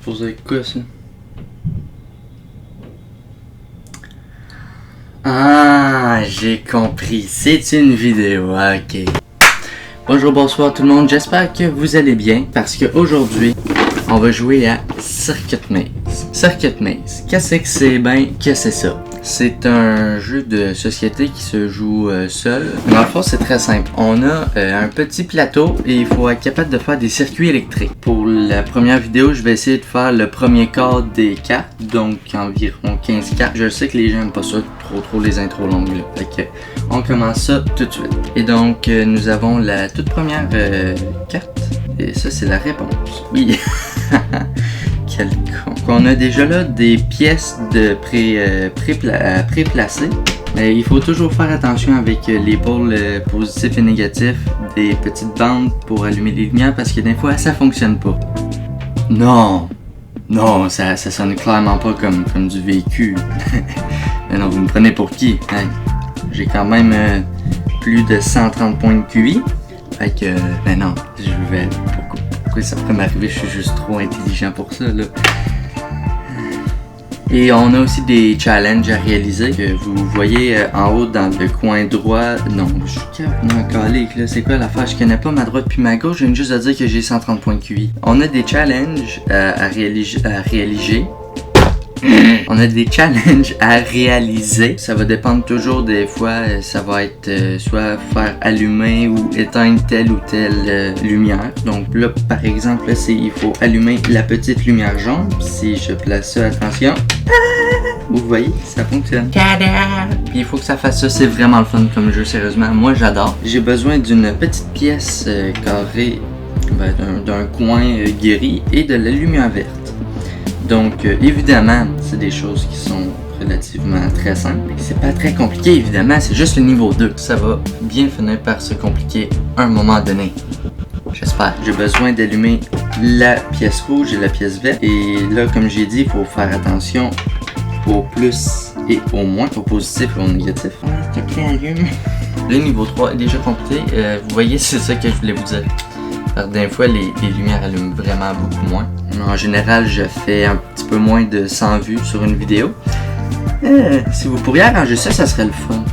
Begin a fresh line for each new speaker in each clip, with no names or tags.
supposé être quoi ça? Ah, j'ai compris. C'est une vidéo. Ok. Bonjour, bonsoir tout le monde. J'espère que vous allez bien parce qu'aujourd'hui, on va jouer à Circuit Maze. Circuit Maze. Qu'est-ce que c'est? Ben, qu'est-ce que c'est ça? C'est un jeu de société qui se joue seul. Dans le fond, c'est très simple. On a un petit plateau et il faut être capable de faire des circuits électriques. Pour la première vidéo, je vais essayer de faire le premier quart des cartes, donc environ 15 cartes. Je sais que les gens n'aiment pas ça trop les intros longues. Là. Fait que on commence ça tout de suite. Et donc, nous avons la toute première carte. Et ça, c'est la réponse. Oui. Quel con. On a déjà là des pièces de pré-placées. Il faut toujours faire attention avec les pôles positifs et négatifs des petites bandes pour allumer les lumières parce que des fois ça fonctionne pas. Non, ça sonne clairement pas comme du véhicule. Mais non, vous me prenez pour qui? Hey, j'ai quand même plus de 130 points de QI. Fait que, ben non, je vais... Pourquoi ça pourrait m'arriver? Je suis juste trop intelligent pour ça, là. Et on a aussi des challenges à réaliser que vous voyez en haut dans le coin droit. Non, je suis carrément calé, là. C'est quoi l'affaire? Je connais pas ma droite puis ma gauche. Je viens juste de dire que j'ai 130 points de QI. On a des challenges à réaliser. On a des challenges à réaliser. Ça va dépendre toujours des fois. Ça va être soit faire allumer ou éteindre telle ou telle lumière. Donc là, par exemple, là, il faut allumer la petite lumière jaune. Si je place ça, attention. Vous voyez, ça fonctionne. Tada! Puis il faut que ça fasse ça. C'est vraiment le fun comme jeu, sérieusement. Moi, j'adore. J'ai besoin d'une petite pièce carrée, d'un coin gris et de la lumière verte. Donc, évidemment, c'est des choses qui sont relativement très simples. C'est pas très compliqué, évidemment, c'est juste le niveau 2. Ça va bien finir par se compliquer à un moment donné. J'espère. J'ai besoin d'allumer la pièce rouge et la pièce verte. Et là, comme j'ai dit, il faut faire attention au plus et au moins, au positif et au négatif. S'il te plaît, allume. Le niveau 3 est déjà complété. Vous voyez, c'est ça que je voulais vous dire. Par des fois, les lumières allument vraiment beaucoup moins. En général, je fais un petit peu moins de 100 vues sur une vidéo. Si vous pourriez arranger ça, ça serait le fun.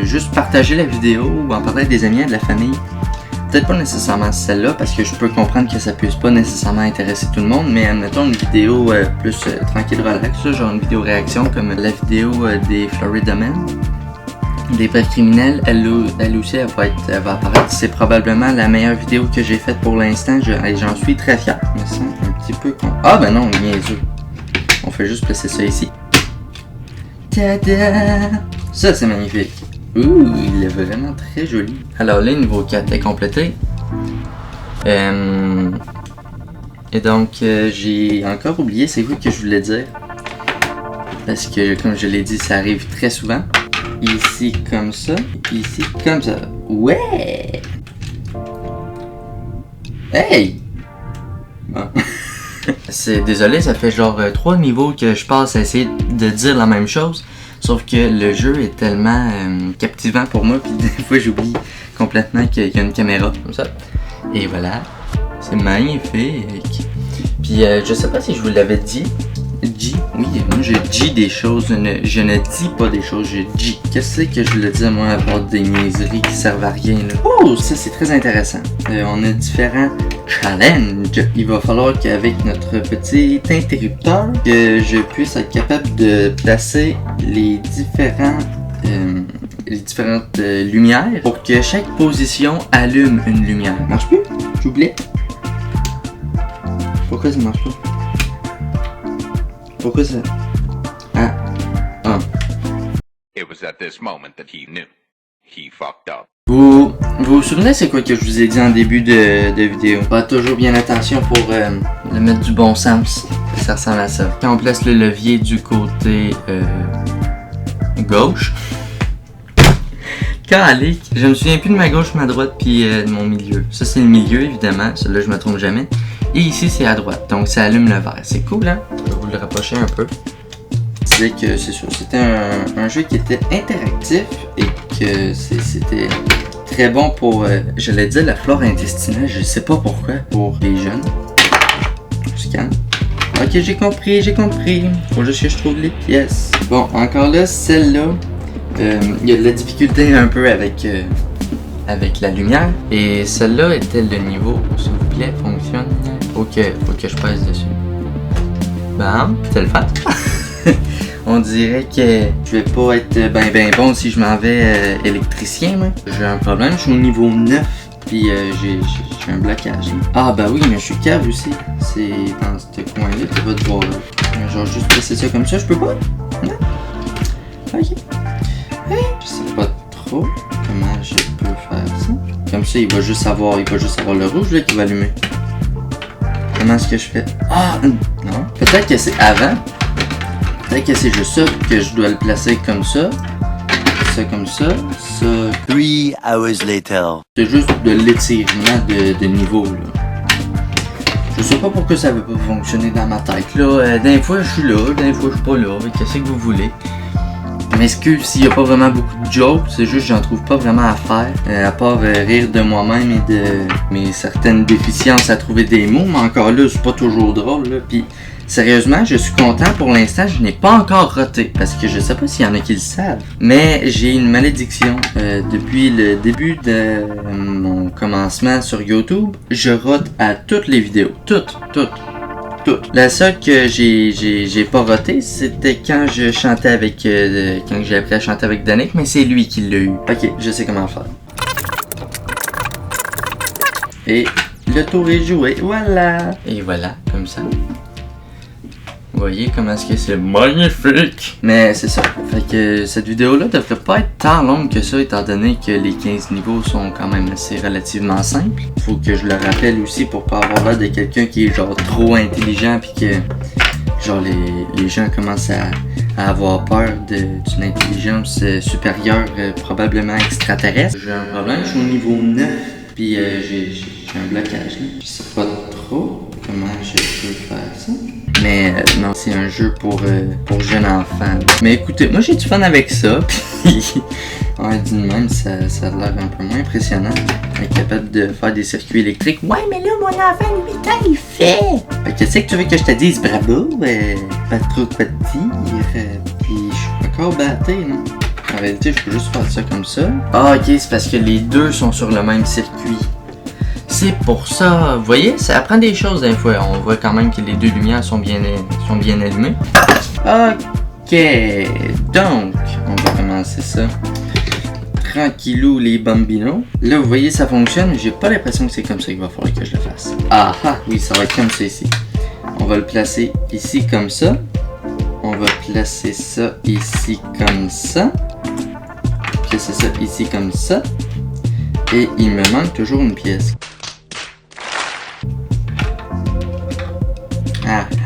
Juste partager la vidéo ou en parler à des amis et de la famille. Peut-être pas nécessairement celle-là, parce que je peux comprendre que ça puisse pas nécessairement intéresser tout le monde, mais admettons une vidéo plus tranquille, relax, genre une vidéo réaction comme la vidéo des Florida Men. Des pères criminels, elle aussi elle va apparaître. C'est probablement la meilleure vidéo que j'ai faite pour l'instant. J'en suis très fier. Je me sens un petit peu con. Ah ben non, niaiseux. On fait juste placer ça ici. Tada! Ça c'est magnifique. Ouh, il est vraiment très joli. Alors là, niveau 4 est complété. Et donc, j'ai encore oublié c'est quoi que je voulais dire. Parce que, comme je l'ai dit, ça arrive très souvent. Ici comme ça, ici comme ça. Ouais! Hey! Bon. Désolé, ça fait genre 3 niveaux que je passe à essayer de dire la même chose. Sauf que le jeu est tellement captivant pour moi, puis des fois j'oublie complètement qu'il y a une caméra comme ça. Et voilà, c'est magnifique. Puis je sais pas si je vous l'avais dit. Oui, moi je dis des choses, je ne dis pas des choses, je dis. Qu'est-ce que je le dis à moi à part des niaiseries qui servent à rien là? Oh, ça c'est très intéressant. On a différents challenges. Il va falloir qu'avec notre petit interrupteur, que je puisse être capable de placer les différentes lumières pour que chaque position allume une lumière. Marche plus? J'oublie. Pourquoi ça marche pas? Pourquoi ça? Ah.
It was at this moment that he knew. He fucked up.
Vous vous souvenez c'est quoi que je vous ai dit en début de vidéo? Faites toujours bien attention pour le mettre du bon sens. Ça ressemble à ça. Quand on place le levier du côté gauche. Calique. Je me souviens plus de ma gauche, ma droite puis de mon milieu. Ça c'est le milieu évidemment. Celui-là je me trompe jamais. Et ici c'est à droite. Donc ça allume le vert. C'est cool hein? Je vais vous le rapprocher un peu. C'est que c'est sûr, c'était un jeu qui était interactif et que c'était très bon pour, j'allais dire la flore intestinale, je sais pas pourquoi, pour les jeunes. Je scanne. Ok, j'ai compris. Faut juste que je trouve les pièces. Bon, encore là, celle-là, il y a de la difficulté un peu avec la lumière. Et celle-là était le niveau, s'il vous plaît, fonctionne. Faut que je pèse dessus. Bam, c'est le fait. On dirait que je vais pas être ben bon si je m'en vais électricien, moi. J'ai un problème, je suis au niveau 9. Puis j'ai un blocage. Ah bah oui, mais je suis cave aussi. C'est dans ce coin-là, tu vas devoir genre juste laisser ça comme ça, je peux pas? Non? Ok. Hey. Je sais pas trop comment je peux faire ça. Comme ça, il va juste avoir le rouge là qui va allumer. Comment est-ce que je fais? Ah non. Peut-être que c'est avant. Peut-être que c'est juste ça que je dois le placer comme ça. Ça comme ça.
3 hours later.
C'est juste de l'étirement de niveau là. Je sais pas pourquoi ça veut pas fonctionner dans ma tête là. D'un fois je suis là, d'un fois je suis pas là. Qu'est-ce que vous voulez? Je m'excuse s'il y a pas vraiment beaucoup de jokes, c'est juste que j'en trouve pas vraiment à faire. À part rire de moi-même et de mes certaines déficiences à trouver des mots, mais encore là, c'est pas toujours drôle là. Puis sérieusement, je suis content pour l'instant, je n'ai pas encore roté, parce que je sais pas s'il y en a qui le savent. Mais j'ai une malédiction. Depuis le début de mon commencement sur YouTube, je rote à toutes les vidéos. Toutes. La seule que j'ai pas roté, c'était quand je chantais avec... quand j'ai appris à chanter avec Danick, mais c'est lui qui l'a eu. Ok, je sais comment faire. Et le tour est joué, voilà. Et voilà, comme ça. Vous voyez comment est-ce que c'est magnifique! Mais c'est ça. Fait que cette vidéo-là devrait pas être tant longue que ça, étant donné que les 15 niveaux sont quand même assez relativement simples. Faut que je le rappelle aussi pour pas avoir l'air de quelqu'un qui est genre trop intelligent pis que genre les gens commencent à avoir peur d'une intelligence supérieure, probablement extraterrestre. J'ai un problème, je suis au niveau 9 pis j'ai un blocage là. Je sais pas trop comment je peux faire ça. Mais non, c'est un jeu pour jeunes enfants. Mais écoutez, moi j'ai du fun avec ça, puis ouais, dit de même, ça a l'air un peu moins impressionnant. Être capable de faire des circuits électriques. Ouais, mais là, mon enfant de 8 ans, il fait! Fait que tu sais que tu veux que je te dise bravo, pas trop de dire, puis je suis encore batté, non? En réalité, je peux juste faire ça comme ça. Ah, ok, c'est parce que les deux sont sur le même circuit. C'est pour ça, vous voyez, ça apprend des choses des fois. On voit quand même que les deux lumières sont bien allumées. Ok, donc, on va commencer ça. Tranquillou les bambinos. Là, vous voyez, ça fonctionne, mais j'ai pas l'impression que c'est comme ça qu'il va falloir que je le fasse. Ah ah, oui, ça va être comme ça ici. On va le placer ici comme ça. On va placer ça ici comme ça. Placer ça ici comme ça. Et il me manque toujours une pièce.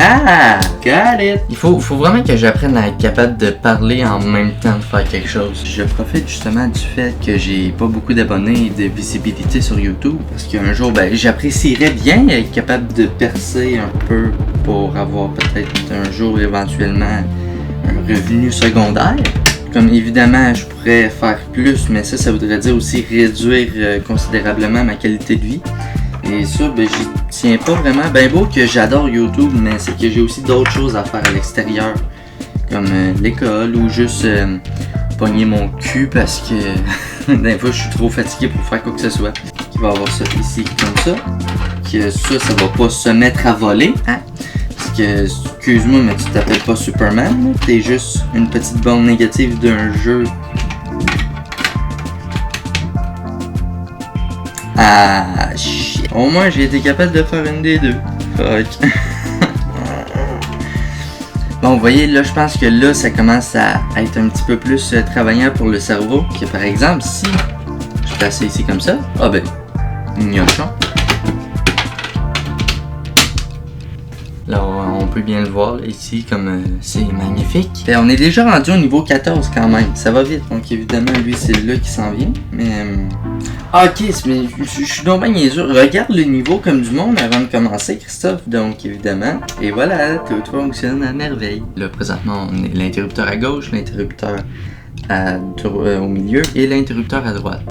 Ah! Got it! Il faut vraiment que j'apprenne à être capable de parler en même temps de faire quelque chose. Je profite justement du fait que j'ai pas beaucoup d'abonnés et de visibilité sur YouTube. Parce qu'un jour, j'apprécierais bien être capable de percer un peu pour avoir peut-être un jour éventuellement un revenu secondaire. Comme évidemment, je pourrais faire plus, mais ça voudrait dire aussi réduire considérablement ma qualité de vie. Et ça, j'y tiens pas vraiment. Ben beau que j'adore YouTube, mais c'est que j'ai aussi d'autres choses à faire à l'extérieur. Comme l'école ou juste pogner mon cul parce que des fois je suis trop fatigué pour faire quoi que ce soit. Il va avoir ça ici comme ça. Que ça va pas se mettre à voler. Hein? Parce que, excuse-moi, mais tu t'appelles pas Superman. T'es juste une petite bande négative d'un jeu. Ah, shit. Au moins, j'ai été capable de faire une des deux. Fuck. Bon, vous voyez, là, je pense que là, ça commence à être un petit peu plus travaillant pour le cerveau. Que par exemple, si je place ça ici comme ça, gnochon. Là, on peut bien le voir là, ici, comme c'est magnifique. Et on est déjà rendu au niveau 14 quand même, ça va vite. Donc évidemment, lui, c'est là qui s'en vient. Mais ok, mais je suis donc bien niaiseux. Regarde le niveau comme du monde avant de commencer, Christophe. Donc évidemment, et voilà, tout fonctionne à merveille. Là, présentement, on est l'interrupteur à gauche, l'interrupteur au milieu et l'interrupteur à droite.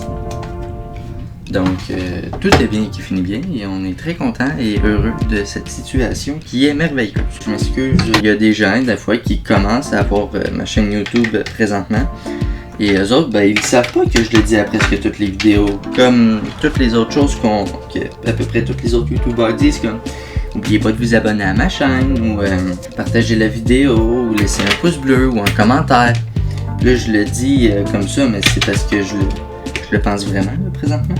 Donc, tout est bien qui finit bien et on est très content et heureux de cette situation qui est merveilleuse. Je m'excuse, il y a des gens, des fois, qui commencent à voir ma chaîne YouTube présentement. Et eux autres, ben, ils savent pas que je le dis à presque toutes les vidéos. Comme toutes les autres choses que à peu près tous les autres YouTubers disent, comme n'oubliez pas de vous abonner à ma chaîne, ou partager la vidéo, ou laisser un pouce bleu, ou un commentaire. Là, je le dis comme ça, mais c'est parce que je le pense vraiment, là, présentement.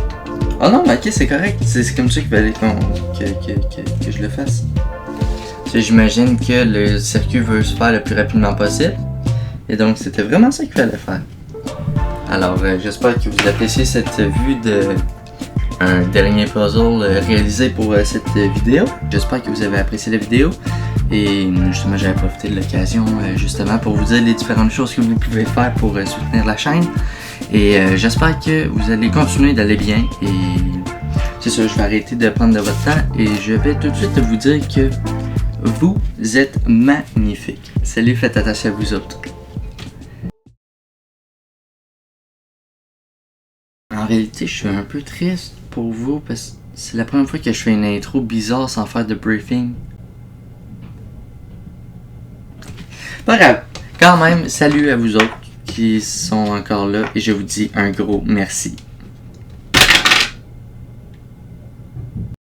Oh non, mais ok, c'est correct. C'est comme ça qu'il fallait que je le fasse. J'imagine que le circuit veut se faire le plus rapidement possible. Et donc, c'était vraiment ça qu'il fallait faire. Alors, j'espère que vous appréciez cette vue de un dernier puzzle réalisé pour cette vidéo. J'espère que vous avez apprécié la vidéo. Et justement, j'avais profité de l'occasion justement pour vous dire les différentes choses que vous pouvez faire pour soutenir la chaîne. Et j'espère que vous allez continuer d'aller bien. Et c'est ça, je vais arrêter de prendre de votre temps. Et je vais tout de suite vous dire que vous êtes magnifiques. Salut, faites attention à vous autres. En réalité, je suis un peu triste pour vous parce que c'est la première fois que je fais une intro bizarre sans faire de briefing. Pas grave. Quand même, salut à vous autres qui sont encore là et je vous dis un gros merci.